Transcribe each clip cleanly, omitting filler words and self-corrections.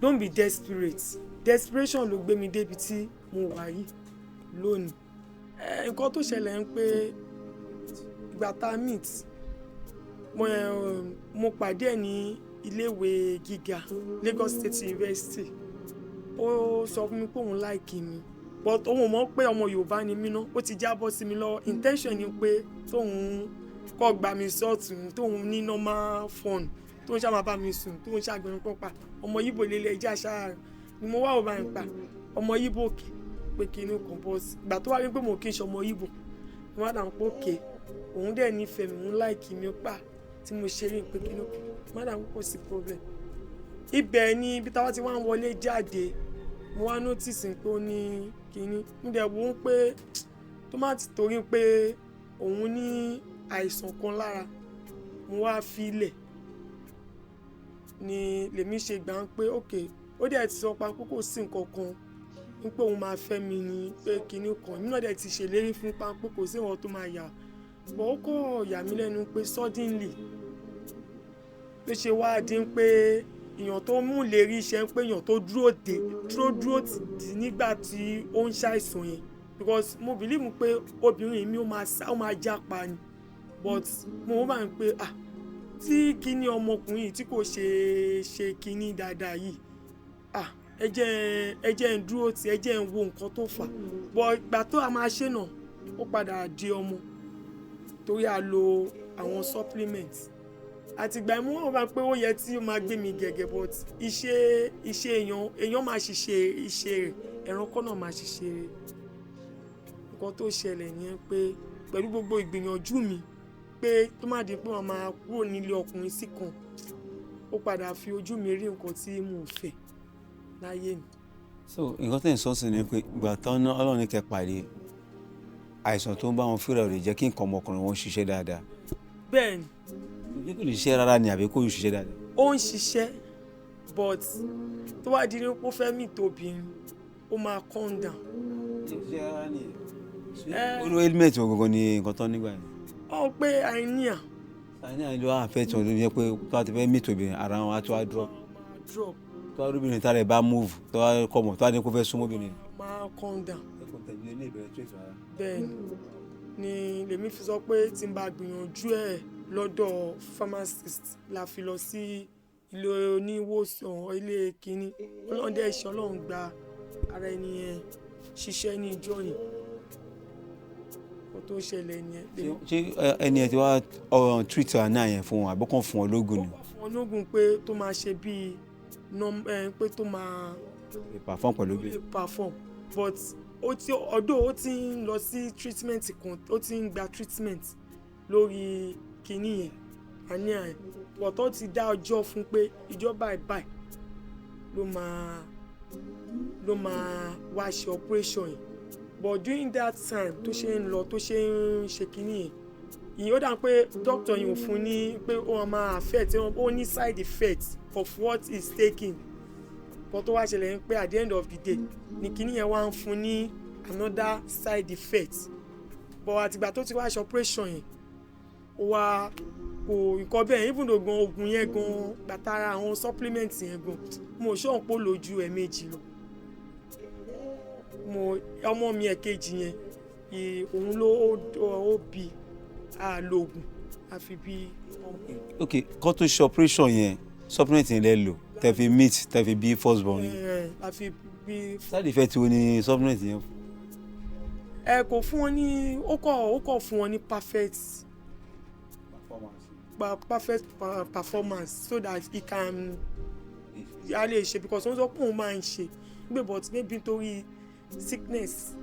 don't be desperate. Desperation ló gbé mi débi tí mo wà yìí lónìí. Nǹkan tó ṣẹlẹ̀ ń pé ìgbà tá meet mo pàdé ẹ̀ ní iléèwé gíga Lagos State University. Ó sọ fún mi pé òun like mi but òun mọ̀ pé ọmọ Yorùbá ni mí ná. Ó ti jábọ́ sí mi lọ. Intention ni pé tóun kọ́ gba mi sọ́ọ̀tún tóun ní normal phone tóun ṣá máa bá mi sùn tóun ṣàgbẹ̀rún pọ́pà ọmọ Yíbò lélẹ̀ ẹjẹ́ àṣà ni mo wá òbá ń pa ọmọ Yíbò òkè pé kí inú kan bọ́ sí ìgbà tó wá rí pé mo kí n ṣe ọmọ Yíbò mo wá dà ń pé òkè òun dẹ̀ nífẹ̀ẹ́ mi òun láìkì mi pa tí mo ṣe rí pé kí inú kan mo wá dà ń kó sí problem. Ibẹ̀ ni ibi táwa ti wá ń wọlé jáde mo wá notice pé ó ní kíní mo dẹ̀ wò ó pé tó má ti torí pé òun ní àìsàn kan lára mo wá filẹ̀ ni lèmi ṣe gbà ń pé okay ó dẹ̀ ti sọ pa pé kò sí nǹkan kan pé òun máa fẹ́ mi ní pé kíní kan nínú ọ̀dẹ̀ ti ṣèlérí fún pa pé kò sí nǹkan tó máa yà bọ́ ó kọ́ yà mí lẹ́nu pé suddenly ló ṣe wá dín pé èèyàn tó mú lérí iṣẹ́ ń pé èèyàn tó dúró tì nígbà tí ó ń ṣàìsàn yẹn because mo believe pé obìnrin mi ó máa jápa ni but mo máa ń pé tí kíní ọmọkùnrin yìí tí kò ṣe kíní dáadáa yìí ẹ jẹ́ ń dúró tì ẹ jẹ́ ń wo nǹkan tó fà but ìgbà tó a máa ṣe náà ó padà di ọmọ torí a lo àwọn supplements àtìgbà ìmú wọn bá pé ó yẹ tí ó máa gbé mi gẹ́gẹ́ but iṣẹ́ èèyàn máa ṣiṣẹ́ iṣẹ́ rẹ̀ ẹranko náà máa ṣiṣẹ́ rẹ̀ nǹkan tó ṣẹlẹ̀ yẹn pé pẹ̀lú gbogbo ìgbìyànjú mi pé tó má di pé wọn máa kúrò nílé ọkùnrin sí kan ó padà fi ojú mi rí nǹkan tí mo fẹ́ láyé mi. So nǹkan tẹ̀ ń sọ sí ni pé ìgbà tán Ọlọ́run kẹ́ pàdé àìsàn tó ń bá wọn fúnra rẹ̀ jẹ́ kí nǹkan ọmọkùnrin wọn ṣiṣẹ́ dáadáa. Bẹ́ẹ̀ni. Ṣé kò lè ṣiṣẹ́ rárá ni àbí kò ṣiṣẹ́ dáadáa? Ó ń ṣiṣẹ́ but tó wá di ní kó fẹ́ mì tóbìnrin ó máa calm down. Ṣiṣẹ́ rárá ni olú helmet gangan ni nǹkan tán nígbà yẹn. Ó pé àìníà ló wà fẹ́ tí wọ́n ló yẹ pé tó wá ti fẹ́ mì tóbìnrin ara wọn á tó wá drop. Tó wá rúbìnrin tá rẹ̀ bá move tó wá kọ̀ mọ̀ tó wá ní kó fẹ́ súnmọ́ obìnrin. Máa calm down. Bẹ́ẹ̀ni ni lèmi fi sọ pé tí n bá gbìyànjú ẹ̀ lọ́dọ̀ pharmacist la fi lọ sí ilé oníwòsàn ilé kínní Ọlọ́run dẹ̀ ṣe Ọlọ́run gba ara ẹni yẹn ṣiṣẹ́ ní ìjọ yìí kó tó ṣẹlẹ̀ yẹn. Ṣé ẹni ẹ ti wá treat àná yẹn fún wọn àbọ̀kàn fún ọ lóògùn ni? Ó fún ọ lóògùn pé tó máa ṣe bíi pé tó máa perform pẹ̀lú bí. perform but ó ti ń lọ sí treatment kan ó ti ń gba treatment lórí kínní yẹn àní àyè but ó ti dá ọjọ́ fún pé ìjọba ìbáyìí ló máa wá ṣe operation yìí but during that time tó ṣe ń lọ tó ṣe ń ṣe kínní yẹn ìyẹn ó dà pé doctor yìí ò fún ní pé ó máa affect ó ní side effect of what is taking kan tó wá ṣẹlẹ̀ ń pé at the end of the day ní kínní yẹn wá ń fún ní another side effect but àtìgbà tó ti wá ṣe operation yẹn ó wá kò nǹkan bẹ́ẹ̀ even though gan oògùn yẹn gan gbàtara àwọn supplement yẹn gan mo ṣọ́n pò lójú ẹ̀ẹ̀mejì lọ ọmọ mi ẹ̀kejì yẹn òun ló ó bí àlògùn àfi bí ọmọ. Ok kó tó ṣe operation yẹn supplement yẹn lẹ lò tẹ́ fi meet tẹ́ fi bí first born yẹn. àfi bí. side effect wo ni supplement yẹn. Kò fún wọn ní ó kọ̀ fún wọn ní perfect performance so that he can a lè ṣe because wọ́n sọ pé òun máa ń ṣe gbé but maybe nítorí sickness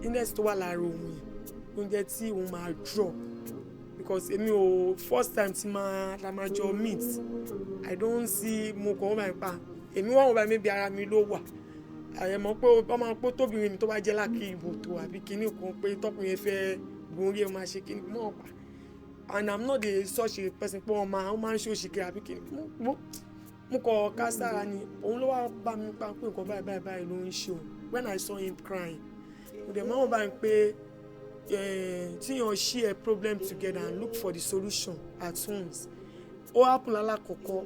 illness tó wà lára òun yìí oúnjẹ tí òun máa drop because èmi ò first time tí la máa jọ meet I don't see mo kàn wọ́n máa ń pa èmi wọ́n wọ́n bá mi bí ara mi ló wà àyẹ̀mọ́ pé wọ́n máa ń pé tóbìnrin mi tó bá jẹ́ lákì ìbò tó àbí kíní kan pé tọkùnrin fẹ́ gun orí ẹ̀ máa ṣe kíní mọ́ ọ̀pá and I'm not such a person pé wọ́n máa ń ṣe òṣìkè àbí kíní mo kọ̀ ká sára ni òun ló wá bá mi pa pé nǹkan báyìí ló ń ṣe òun when I saw him crying mo dẹ̀ máa ń bá mi pé tíyàn share a problem together and look for the solution at once ó happen lálákọ̀ọ́kọ́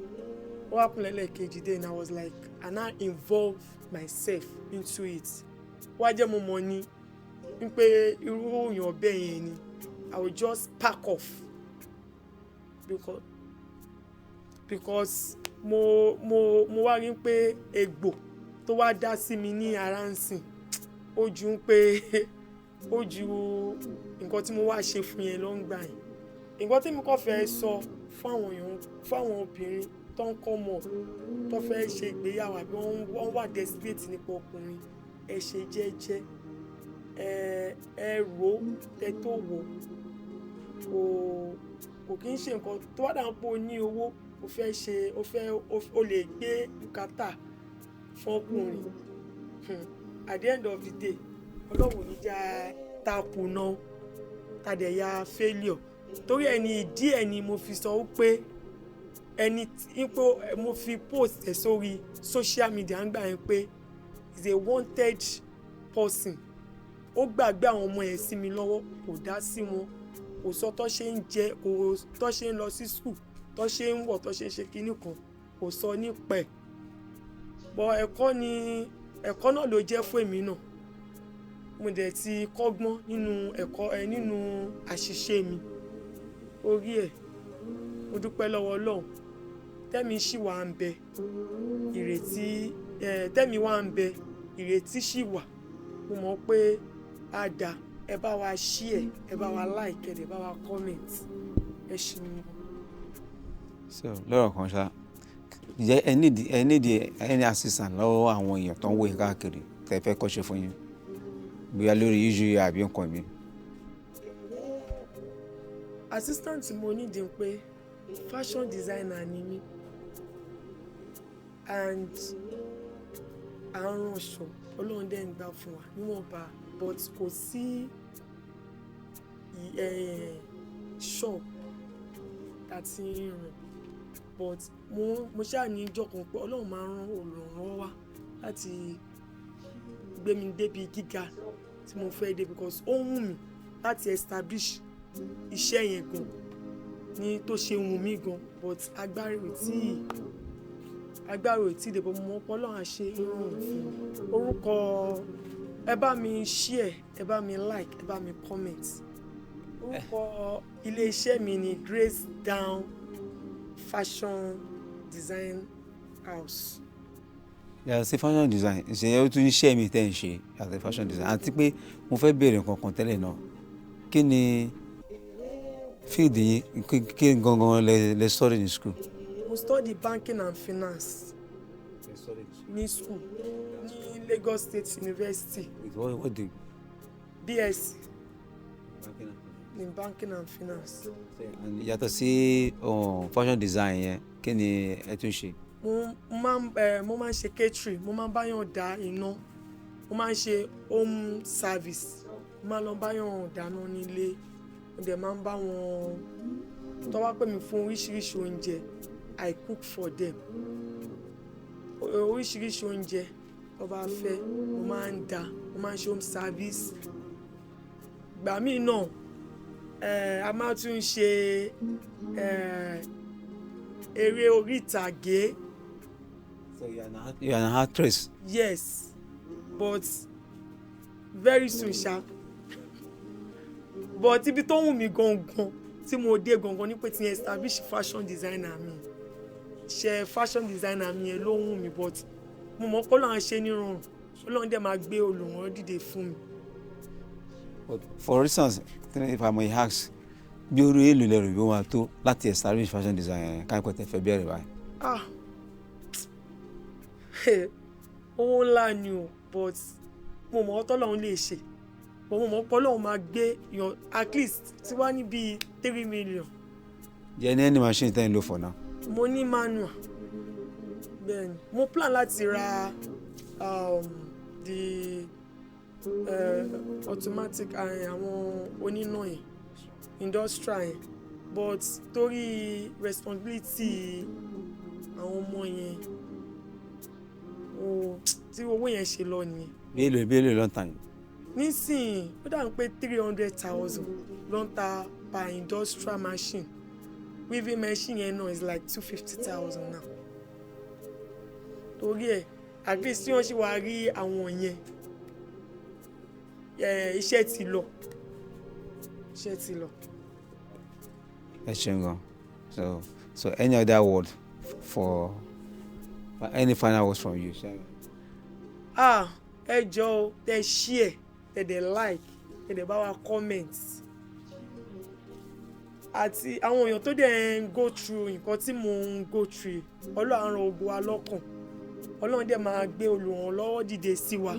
ó wá kún lẹ́lẹ́kejì then I was like I now involve myself into it wá jẹ́ mo mọ̀ ní pé irú èèyàn bẹ́ẹ̀ yẹn ni I will just pack off because mo wá rí pé egbò tó wá dá sí mi ní ara ń sìn ó ju nǹkan tí mo wá ṣe fún yẹn ló ń gbà yẹn nǹkan tí mo kàn fẹ́ sọ fún àwọn obìnrin tó ń kọ́ mọ̀ tó fẹ́ ṣe ìgbéyàwó àbí wọ́n wà desperate nípa ọkùnrin ẹ ṣe jẹ́jẹ́ ẹ rò tẹ tó wò kò kí ń ṣe nǹkan tó wá dáhùn pé o ní owó o fẹ́ ṣe o lè gbé bùkátà fún ọkùnrin at the end of the day ọlọ́run níjà takù náà tàdé ya failure torí ẹni ìdí ẹ̀ ni mo fi sọ pé ẹni ipò mo fi post ẹ̀ sórí social media ń gbà yẹn pé is a wanted person ó gbàgbé àwọn ọmọ ẹ̀ sí mi lọ́wọ́ kò dá sí wọn kò sọ tó ṣe ń jẹ kò tó ṣe ń lọ sí school tó ṣe ń wọ̀ tó ṣe ń ṣe kinní kan kò sọ nípa ẹ̀ bọ́ ẹ̀kọ́ náà ló jẹ́ fún èmi náà mo dẹ̀ ti kọ́gbọ́n nínú àṣìṣe mi orí ẹ̀ mo dúpẹ́ lọ́wọ́ Ọlọ́run tẹ́mi ṣì wà ń bẹ ìrètí ṣì wà mo mọ̀ pé á dáa ẹ bá wa share ẹ bá wa like ẹ bá wa comment ẹ ṣe mi. so lọ́rọ̀ kan ṣá ǹjẹ́ ẹ nídìí any assistance lọ́wọ́ àwọn èèyàn tó ń wò yín káàkiri tẹ́ fẹ́ kọ́ṣe fún yín bóyá lórí issue àbí nǹkan mi. assistant mo nídìí pé fashion designer ni mí and à ń ránṣọ Ọlọ́run dẹ̀ ń gbà fún wa níwọ̀nba but kò sí shop àti ìrìn but mo ṣáà ní ìjọ kan pé Ọlọ́run máa rán olùrànlọ́wọ́ wá láti gbé mi débi gíga tí mo fẹ́ dé because ó wù mí láti establish iṣẹ́ yẹn gan ní tó ṣe wù mí gan but agbára ò tí dé bọ́ mo mọ̀ pé Ọlọ́run á ṣe ìrọ̀rùn fún mi orúkọ ẹ bá mi share ẹ bá mi like ẹ bá mi comment orúkọ ilé iṣẹ́ mi ni Grace Down Fashion Design House. yàtọ̀ sí fashion design ṣe ó tún iṣẹ́ mi tẹ́ ń ṣe yàtọ̀ sí fashion design àti pé mo fẹ́ béèrè nǹkan kan tẹ́lẹ̀ náà kí ni field yín kí gangan lẹ study ní school. mo study banking and finance ní school ní Lagos State University. what do you. BSc in banking and finance. yàtọ̀ sí fashion design yẹn kí ni ẹ tún ṣe. mo máa ń ṣe catering mo máa ń báyàn dá iná mo máa ń ṣe home service mo máa ń lọ báyàn dáná nílé mo dẹ̀ máa ń bá wọn tó wá pè mí fún oríṣiríṣi oúnjẹ I cook for them oríṣiríṣi oúnjẹ tó bá fẹ́ mo máa ń dá mo máa ń ṣe home service gbà míì náà a máa tún ṣe eré orí ìtàgé. So you are an actress. Yes, but very soon ṣá. But ibi tó wù mí gangan tí mo dé gangan ní pé ti establish fashion designer mi ṣe fashion designer mi yẹn ló wù mí but mo mọ̀ pé Ọlọ́run á ṣe nírọ̀rùn Ọlọ́run dẹ̀ máa gbé olùrànlọ́wọ́ dìde fún mi. But for instance if I may ask bí orí èlò lẹ́rù bí wọ́n máa tó láti establish fashion design káyọ̀ tẹ̀ fẹ́ bẹ̀rẹ̀ báyìí. owó ńlá ni o but mo mọ̀ ọ́ tọ́lọ́run lè ṣe mo mọ̀ pé Ọlọ́run máa gbé yan at least tí wá ní bíi 3 million. jẹ́ ní any machine tẹ́ ń lò for now. mo ní manual bẹ́ẹ̀ni mo plan láti ra the automatic àwọn oníná yẹn industrial yẹn but torí responsibility àwọn ọmọ yẹn tí owó yẹn ṣe lọ nìyẹn. bí èlò ló ń tà yín. nísìnyí ó dàbí pé 300,000 ló ń ta per industrial machine weaving machine yẹn náà is like 250,000 now. torí ẹ̀ at least tí wọ́n ṣì wá rí àwọn yẹn iṣẹ́ ti lọ. ẹ ṣeun gan. So any other word for any final words from you? Ẹ jọ̀ọ́ tẹ share tẹ dẹ like tẹ dẹ bá wa comment àti àwọn èèyàn tó dẹ̀ ń go through nǹkan tí mò ń go through Ọlọ́run á ràn gbogbo wa lọ́kàn. Ọlọ́run dẹ̀ máa gbé olùrànlọ́wọ́ dìde sí wa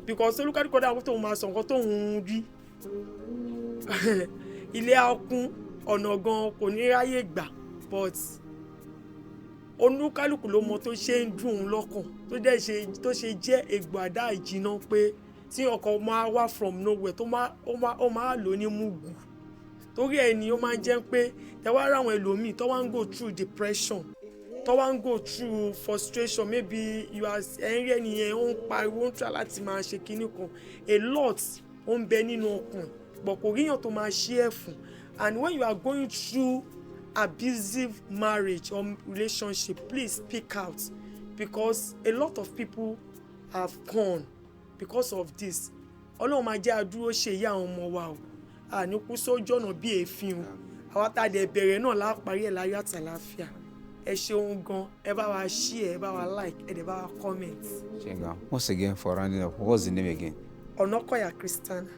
because olúkálùkù dà tó máa sọ nǹkan tó ń rí ilé akún ọ̀nà gan kò ní ráyè gbà but olúkálùkù ló mọ tó ṣe ń dùn ún lọ́kàn tó ṣe jẹ́ egbò àdá ìjìnà pé tí ọkọ̀ máa wá from nowhere ó máa lò ní mugu torí ẹ̀ ni ó máa ń jẹ́ pé tẹ́wọ́ ara àwọn ẹlòmíì tó wá ń go through depression tó wá ń go through frustration maybe you are ẹ̀rí ẹnìyẹn ó ń pariwo ń try láti máa ṣe kinní kan a lot ó ń bẹ nínú ọkàn but kò ríyàn tó máa ṣe ẹ̀ fún and when you are going through abusive marriage or relationship please speak out because a lot of people have gone because of this. Ọlọ́run máa jẹ́ àdúró ṣe ìyá àwọn ọmọ wa o àníkú sójú ọ̀nà bí èéfín o àwa tá a dẹ̀ bẹ̀rẹ̀ náà láparí ẹ̀ láyọ̀ àtàláfíà. Ẹ ṣeun gan, ẹ bá wa share, ẹ bá wa like, ẹ dẹ̀ bá wa comment. Once again for rounding up, what's the name again? Onakoya Christiana.